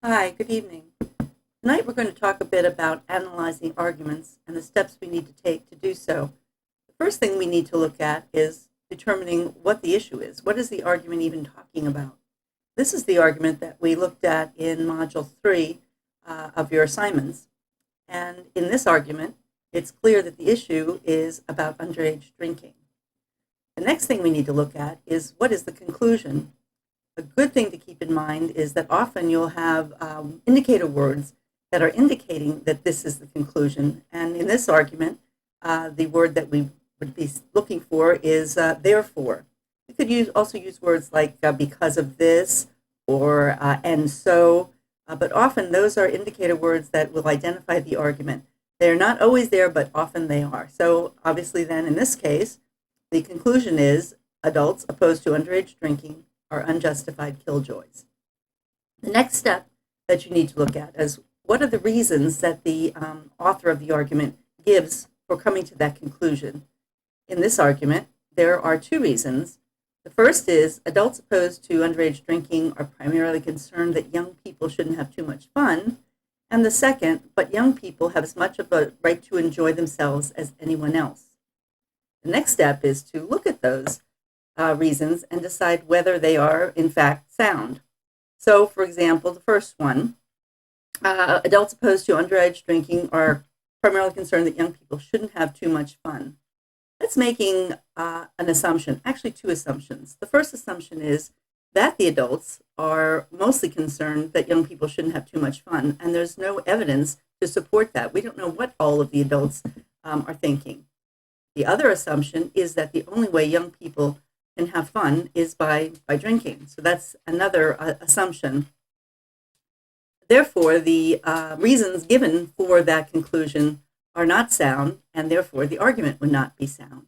Hi, good evening. Tonight we're going to talk a bit about analyzing arguments and the steps we need to take to do so. The first thing we need to look at is determining what the issue is. What is the argument even talking about? This is the argument that we looked at in Module 3 of your assignments. And in this argument, it's clear that the issue is about underage drinking. The next thing we need to look at is what is the conclusion. A good thing to keep in mind is that often you'll have indicator words that are indicating that this is the conclusion. And in this argument, the word that we would be looking for is therefore. You could also use words like because of this or and so, but often those are indicator words that will identify the argument. They're not always there, but often they are. So obviously then in this case, the conclusion is adults opposed to underage drinking are unjustified killjoys. The next step that you need to look at is what are the reasons that the author of the argument gives for coming to that conclusion. In this argument, there are two reasons. The first is adults opposed to underage drinking are primarily concerned that young people shouldn't have too much fun. And the second, but young people have as much of a right to enjoy themselves as anyone else. The next step is to look at those reasons and decide whether they are, in fact, sound. So, for example, the first one, adults opposed to underage drinking are primarily concerned that young people shouldn't have too much fun. That's making an assumption, actually two assumptions. The first assumption is that the adults are mostly concerned that young people shouldn't have too much fun, and there's no evidence to support that. We don't know what all of the adults are thinking. The other assumption is that the only way young people can have fun is by drinking. So that's another assumption. Therefore, the reasons given for that conclusion are not sound, and therefore the argument would not be sound.